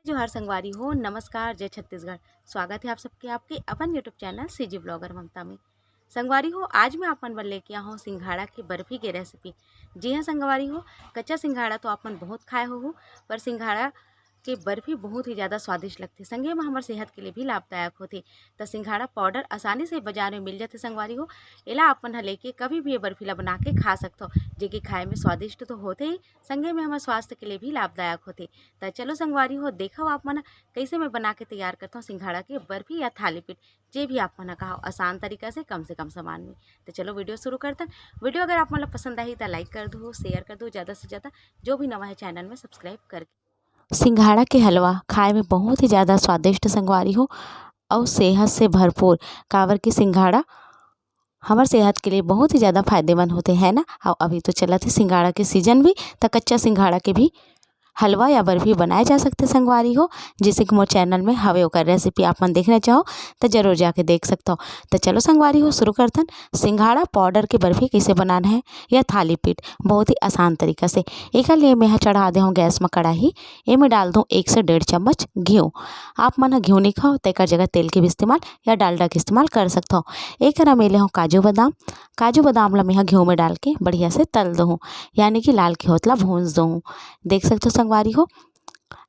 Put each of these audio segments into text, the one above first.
जोहार संगवारी हो, नमस्कार, जय छत्तीसगढ़। स्वागत है आप सबके आपके अपन यूट्यूब चैनल सीजी ब्लॉगर ममता में। संगवारी हो, आज मैं अपन बर लेके आया हूँ सिंघाड़ा की बर्फी की रेसिपी। जी हाँ संगवारी हो, कच्चा सिंघाड़ा तो अपन बहुत खाए हो, पर सिंघाड़ा के बर्फी बहुत ही ज़्यादा स्वादिष्ट लगती संगे में हमारे सेहत के लिए भी लाभदायक होते। तो सिंघाड़ा पाउडर आसानी से बाजार में मिल जाते संगवारी हो। एला अपन ह लेके कभी भी ये बर्फी ला बना के खा सकते हो, जे कि खाए में स्वादिष्ट तो होते ही, संगे में हमारे स्वास्थ्य के लिए भी लाभदायक होते। तो चलो संगवारी हो, देखो आप मन कैसे मैं बना के तैयार करता हूँ सिंघाड़ा के बर्फी या थाली पीठ, जे भी आप मन कहा आसान तरीका से कम सामान में। तो चलो वीडियो शुरू करते हैं। वीडियो अगर आप मतलब पसंद आई तो लाइक कर दो, शेयर कर दो, ज़्यादा से ज़्यादा जो भी नवा है चैनल में सब्सक्राइब कर। सिंघाड़ा के हलवा खाए में बहुत ही ज़्यादा स्वादिष्ट संगवारी हो और सेहत से भरपूर। काबर की सिंघाड़ा हमार सेहत के लिए बहुत ही ज़्यादा फायदेमंद होते हैं ना। और अभी तो चला थे सिंघाड़ा के सीजन भी, तो कच्चा सिंघाड़ा के भी हलवा या बर्फी बनाए जा सकते संगवारी हो। जैसे कि मोर चैनल में हवे ओकर रेसिपी आप मन देखना चाहो तो जरूर जाके देख सकते हो। तो चलो संगवारी हो शुरू करतन। सिंघाड़ा पाउडर की बर्फी कैसे बनाना है या थाली पीठ बहुत ही आसान तरीका से। एक लिए मैं चढ़ा दे हूँ गैस में कढ़ाई, ए में डाल दूँ 1 से 1.5 चम्मच घी। आप मन घी नहीं खाओ तो एक जगह तेल के भी इस्तेमाल या डालडा के इस्तेमाल कर सकते हो। एक मेले हूँ काजू बादाम ला मैं घी में डाल के बढ़िया से तल दूँ, यानी कि लाल के होतला भूंज दूँ। देख सकते हो संगवारी हो,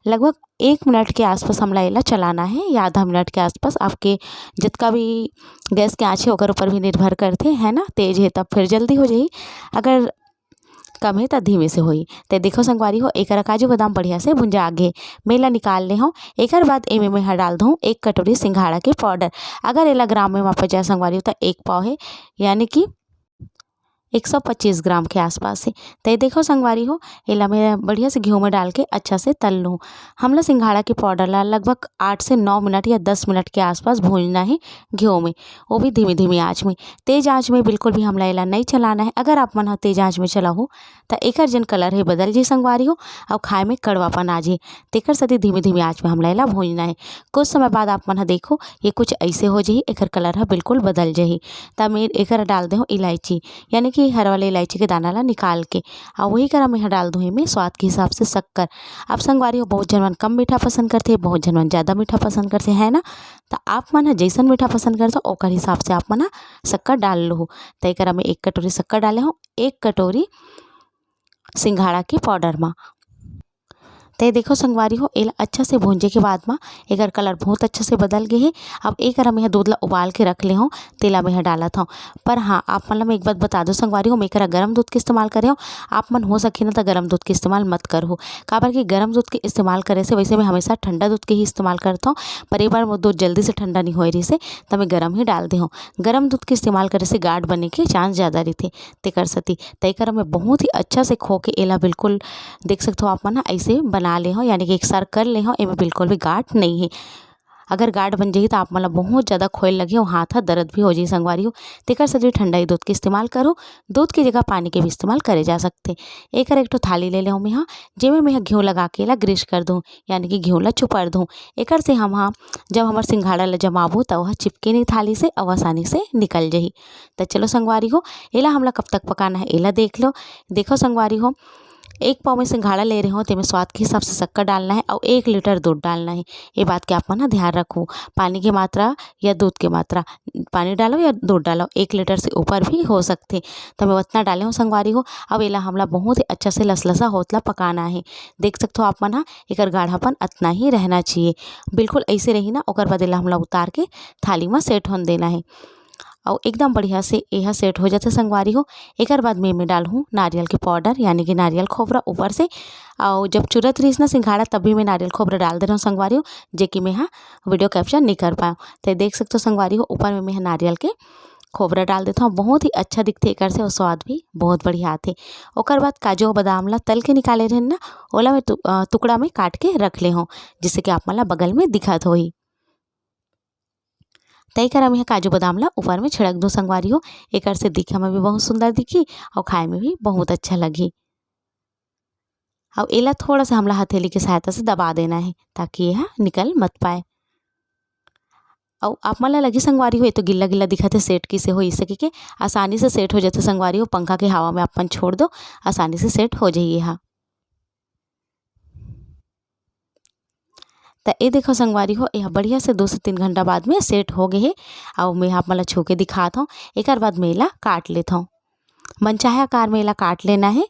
लगभग 1 मिनट के आसपास हमला एला चलाना है या आधा मिनट के आसपास। आपके जितना भी गैस के आँच है ओकर ऊपर भी निर्भर करते है ना। तेज है तब फिर जल्दी हो जाही, अगर कम है तो धीमे से होई। तो देखो संगवारी हो, एक काजू बादाम बढ़िया से भुंजा आगे मेला निकाल ले हूँ। एक बाद एमे मैं डाल दूँ 1 कटोरी सिंघाड़ा के पाउडर। अगर एला ग्राम में मापा जाए संगवारी हो तो 1 पाव है, यानी कि 125 ग्राम के आसपास है। तो देखो संगवारी हो, एला मैं बढ़िया से घी में डाल के अच्छा से तल लूँ। हमला सिंघाड़ा के पाउडर ला लगभग 8 से 9 मिनट या 10 मिनट के आसपास भूनना है घी में, वो भी धीमी धीमी आँच में। तेज आँच में बिल्कुल भी हमला एला नहीं चलाना है। अगर आप मन ह तेज आँच में चलाहू तो एकर जन कलर है बदल जी संगवारी हो और खाए में कड़वापन आ जी। तेकर सती धीमी धीमी आँच में हमला एला भूनना है। कुछ समय बाद आप मन ह देखो ये कुछ ऐसे हो जाही, एकर कलर है बिल्कुल बदल जाही। तब मैं एकर डाल दे हूँ इलायची, यानी कि हर वाले इलायची के दाना ला निकाल के, और वही करा मैं डाल दूँ में स्वाद के हिसाब से शक्कर। अब संगवारी हो, बहुत जन मन कम मीठा पसंद करते हैं, बहुत जन मन ज़्यादा मीठा पसंद करते हैं ना। तो आप मन जैसन मीठा पसंद करते हो ओकर हिसाब से आप मन शक्कर डाल लो। तो एक में 1 कटोरी शक्कर डाले हूँ, 1 कटोरी सिंघाड़ा के पाउडर में। तो देखो संगवारी हो, एला अच्छा से भूंजे के बाद में एकर कलर बहुत अच्छा से बदल गए है। अब एक मैं दूध ला उबाल के रख ले हूँ, तेला मैं डालत हूँ। पर हाँ, आप मतलब मैं एक बात बता दो संगवारी हो, मैं गर्म दूध के इस्तेमाल करे हो। आप मन हो सके ना तो गर्म दूध के इस्तेमाल मत करो, काबर कि गर्म दूध के इस्तेमाल करे से वैसे मैं हमेशा ठंडा दूध के ही इस्तेमाल करता हूँ। पर एक बार वो दूध जल्दी से ठंडा नहीं हो रही से तो मैं गर्म ही डाल दे हूँ। गर्म दूध के इस्तेमाल करे से गाढ़ बने के चांस ज़्यादा रहते तेकर सती। तय मैं बहुत ही अच्छा से खो के एला बिल्कुल देख सकते हो आप मन ऐसे बना ले हो, यानी कि एक सार कर ले हो। इनमें बिल्कुल भी गाढ़ नहीं है। अगर गाढ़ बन जाही तो आप मतलब बहुत ज़्यादा खोल लगे हो, हाथ दर्द भी हो जाए संगवारी हो। तेकर सजी ठंडा ही दूध के इस्तेमाल करो, दूध की जगह पानी के भी इस्तेमाल करे जा सकते। एक थाली ले ले मैं जेमें मैं घी लगा के ला ग्रीस कर दूँ, यानी कि घी ला चुपर दूँ। एक से हम जब हमार सिंघाड़ा ला जमाबू तो वह चिपके नहीं थाली से और आसानी से निकल जाही। तो चलो संगवारी हो, एला हमला कब तक पकाना है एला देख लो। देखो संगवारी हो, 1 पाव में सिंघाड़ा ले रहे हो तो में स्वाद के हिसाब से शक्कर डालना है और 1 लीटर दूध डालना है। ये बात के आप ना ध्यान रखो, पानी की मात्रा या दूध की मात्रा, पानी डालो या दूध डालो, 1 लीटर से ऊपर भी हो सकते। तो मैं उतना डाले हूँ संगवारी हो। अब एला हमला बहुत ही अच्छा से लसलसा होतला पकाना है। देख सकते हो आप मन एकर गाढ़ापन इतना ही रहना चाहिए, बिल्कुल ऐसे रही ना। ओकर बाद एला हमला उतार के थाली में सेट होने देना है और एकदम बढ़िया से यह सेट हो जाते संगवारी हो। एक बाद मैं डालूँ नारियल के पाउडर, यानी कि नारियल खोबरा ऊपर से। और जब चुरत रही ना सिंघाड़ा तब भी मैं नारियल खोबरा डाल दे रहा हूँ संगवारी हो, जे कि मैं वीडियो कैप्चर नहीं कर पाऊँ। तो देख सकते हो संगवारी हो, ऊपर में मैं नारियल के खोबरा डाल देता हूँ। बहुत ही अच्छा दिखते एक से, और स्वाद भी बहुत बढ़िया आते। ओकर बाद काजू बादाम ला तल के निकाले रहे ना, ओला मैं टुकड़ा में काट के रख ले हूँ, जिससे कि आप मला बगल में दिखत होई। तय करा मैं काजू बादाम ला ऊपर में छिड़क दूँ संगवारी हो। एक से दिखे में भी बहुत सुंदर दिखी और खाए में भी बहुत अच्छा लगी। और एला थोड़ा सा हमला हथेली की सहायता से दबा देना है ताकि यह निकल मत पाए। और आप मन ला लगी संगवारी हो, तो गिल्ला गिल्ला दिखत है, सेट किसे हो इसे के आसानी से सेट हो जाते संगवारी हो। पंखा के हवा में अपन छोड़ दो, आसानी से सेट हो जाइए। हाँ, तो ये देखो संगवारी हो यह बढ़िया से 2 से 3 घंटा बाद में सेट हो गए है। और मैं आप मला छू के दिखात हूँ। एक बाद में एला काट लेता हूँ। मनचाहे आकार में एला काट लेना है।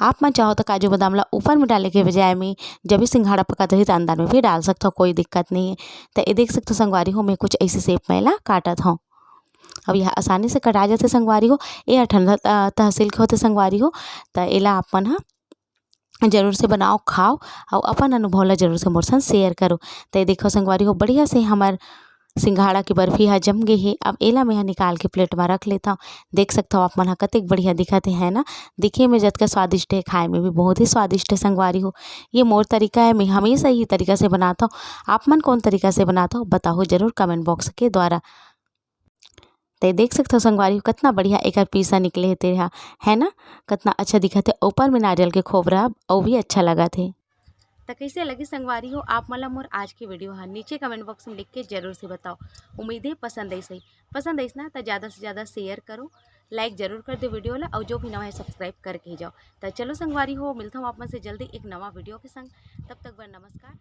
आप मन चाहो तो काजू बादाम ला ऊपर में डाले के बजाय में जब भी सिंघाड़ा पकात रही तो अंदर में भी डाल सकते हो, कोई दिक्कत नहीं है। तो ये देख सकते हो संगवारी हो मैं कुछ ऐसे शेप में एला काटत हूँ। अब यह आसानी से कटा जाते संगवारी हो। ये ठंडा तहसील के होते संगवारी हो। तो एला आप मन हा जरूर से बनाओ खाओ और अपन अनुभव ला जरूर से मोर संग शेयर करो। तो ये देखो संगवारी हो बढ़िया से हमार सिंघाड़ा की बर्फी हा जम गई है। अब एला मैं निकाल के प्लेट में रख लेता हूँ। देख सकते हो आप मन हा कतेक बढ़िया दिखत है ना। दिखे में जतका स्वादिष्ट है, खाए में भी बहुत ही स्वादिष्ट है संगवारी हो। ये मोर तरीका है, मैं हमेशा ही तरीका से बनाता हूँ। आप मन कौन तरीका से बनाता हो बताओ जरूर कमेंट बॉक्स के द्वारा। तो देख सकते हो संगवारी हो कितना बढ़िया एक पीसा निकले है तेरा, है ना। कितना अच्छा दिखत है। ऊपर में नारियल के खोबरा और भी अच्छा लगा थे। तो कैसे लगी संगवारी हो आप मला मोर आज की वीडियो है नीचे कमेंट बॉक्स में लिख के जरूर से बताओ। उम्मीद है पसंद आई ना तो ज़्यादा से ज़्यादा शेयर करो, लाइक जरूर कर दो वीडियो ला और जो भी नवा है सब्सक्राइब करके ही जाओ। तो चलो संगवारी हो मिलता हूँ आप मन से जल्दी एक नवा वीडियो के संग। तब तक बर नमस्कार।